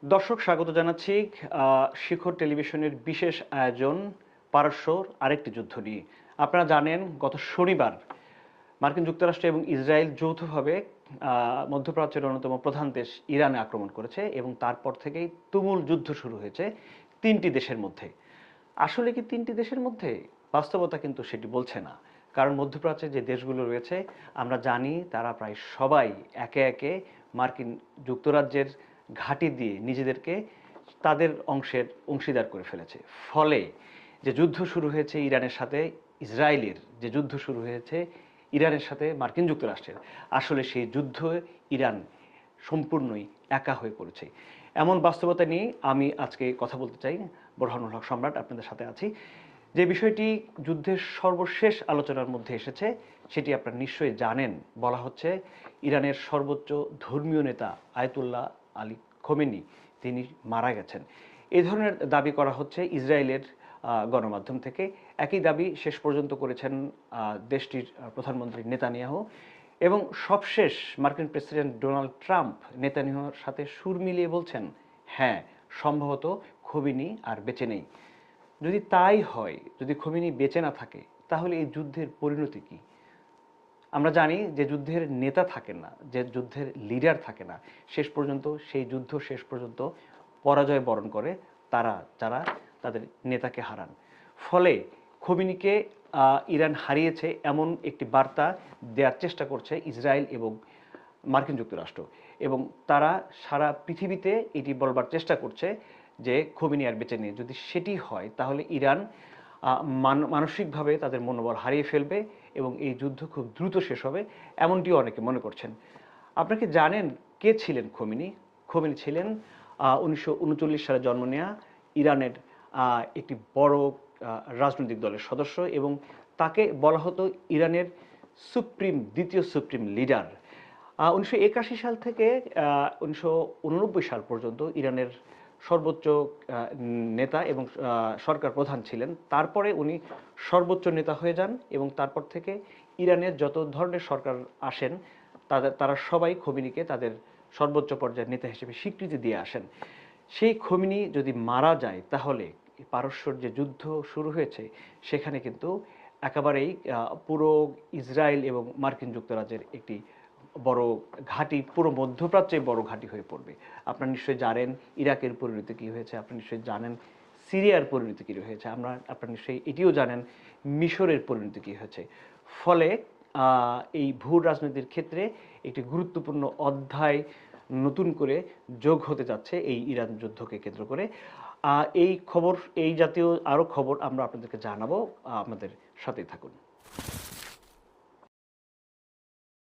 দর্শক স্বাগত জানাচ্ছি শিখর টেলিভিশনের বিশেষ আয়োজন পারস্যর আরেকটি যুদ্ধ নিয়ে। আপনারা জানেন গত শনিবার মার্কিন যুক্তরাষ্ট্র এবং ইসরায়েল যৌথভাবে মধ্যপ্রাচ্যের অন্যতম প্রধান দেশ ইরানে আক্রমণ করেছে এবং তারপর থেকেই তুমুল যুদ্ধ শুরু হয়েছে তিনটি দেশের মধ্যে। আসলে কি তিনটি দেশের মধ্যে? বাস্তবতা কিন্তু সেটি বলছে না। কারণ মধ্যপ্রাচ্যে যে দেশগুলো রয়েছে আমরা জানি তারা প্রায় সবাই একে একে মার্কিন যুক্তরাজ্যের ঘাঁটি দিয়ে নিজেদেরকে তাদের অংশের অংশীদার করে ফেলেছে। ফলে যে যুদ্ধ শুরু হয়েছে ইরানের সাথে ইসরায়েলের, যে যুদ্ধ শুরু হয়েছে ইরানের সাথে মার্কিন যুক্তরাষ্ট্রের, আসলে সেই যুদ্ধ ইরান সম্পূর্ণই একা হয়ে পড়েছে। এমন বাস্তবতা নিয়ে আমি আজকে কথা বলতে চাই। বোরহানুল হক সম্রাট আপনাদের সাথে আছি। যে বিষয়টি যুদ্ধের সর্বশেষ আলোচনার মধ্যে এসেছে সেটি আপনারা নিশ্চয়ই জানেন। বলা হচ্ছে ইরানের সর্বোচ্চ ধর্মীয় নেতা আয়াতুল্লাহ আলী খোমেনি তিনি মারা গেছেন। এই ধরনের দাবি করা হচ্ছে ইসরায়েলের গণমাধ্যম থেকে। একই দাবি শেষ পর্যন্ত করেছেন দেশটির প্রধানমন্ত্রী নেতানিয়াহু এবং সবশেষ মার্কিন প্রেসিডেন্ট ডোনাল্ড ট্রাম্প নেতানিয়াহুর সাথে সুর মিলিয়ে বলছেন, হ্যাঁ, সম্ভবত খোমেনি আর বেঁচে নেই। যদি তাই হয়, যদি খোমেনি বেঁচে না থাকে, তাহলে এই যুদ্ধের পরিণতি কি? আমরা জানি যে যুদ্ধের নেতা থাকেন না, যে যুদ্ধের লিডার থাকে না, শেষ পর্যন্ত সেই যুদ্ধ শেষ পর্যন্ত পরাজয় বরণ করে তারা, যারা তাদের নেতাকে হারান। ফলে খোমেনিকে ইরান হারিয়েছে এমন একটি বার্তা দেওয়ার চেষ্টা করছে ইসরায়েল এবং মার্কিন যুক্তরাষ্ট্র, এবং তারা সারা পৃথিবীতে এটি বলবার চেষ্টা করছে যে খোমেনি আর বেঁচে নেই। যদি সেটি হয় তাহলে ইরান মানসিকভাবে তাদের মনোবল হারিয়ে ফেলবে এবং এই যুদ্ধ খুব দ্রুত শেষ হবে, এমনটিও অনেকে মনে করছেন। আপনারা কি জানেন কে ছিলেন খোমেনি? খোমেনি ছিলেন 1939 সালে জন্ম নেওয়া ইরানের একটি বড় রাজনৈতিক দলের সদস্য, এবং তাকে বলা হতো ইরানের দ্বিতীয় সুপ্রিম লিডার। 1981 সাল থেকে 1989 সাল পর্যন্ত ইরানের সর্বোচ্চ নেতা এবং সরকার প্রধান ছিলেন। তারপরে উনি সর্বোচ্চ নেতা হয়ে যান এবং তারপর থেকে ইরানের যত ধরনের সরকার আসেন তারা সবাই খোমেনিকে তাদের সর্বোচ্চ পর্যায়ের নেতা হিসেবে স্বীকৃতি দিয়ে আসেন। সেই খোমেনি যদি মারা যায় তাহলে পারস্যর যে যুদ্ধ শুরু হয়েছে সেখানে কিন্তু একেবারেই পুরো ইসরায়েল এবং মার্কিন যুক্তরাজ্যের একটি বড় ঘাঁটি, পুরো মধ্যপ্রাচ্যে বড় ঘাঁটি হয়ে পড়বে। আপনারা নিশ্চয়ই জানেন ইরাকের পরিণতি কী হয়েছে, আপনারা নিশ্চয়ই জানেন সিরিয়ার পরিণতি কী হয়েছে, আপনারা নিশ্চয়ই এটিও জানেন মিশরের পরিণতি কী হয়েছে। ফলে এই ভূ রাজনীতির ক্ষেত্রে একটি গুরুত্বপূর্ণ অধ্যায় নতুন করে যোগ হতে যাচ্ছে এই ইরান যুদ্ধকে কেন্দ্র করে। এই জাতীয় আরও খবর আমরা আপনাদেরকে জানাবো, আমাদের সাথেই থাকুন।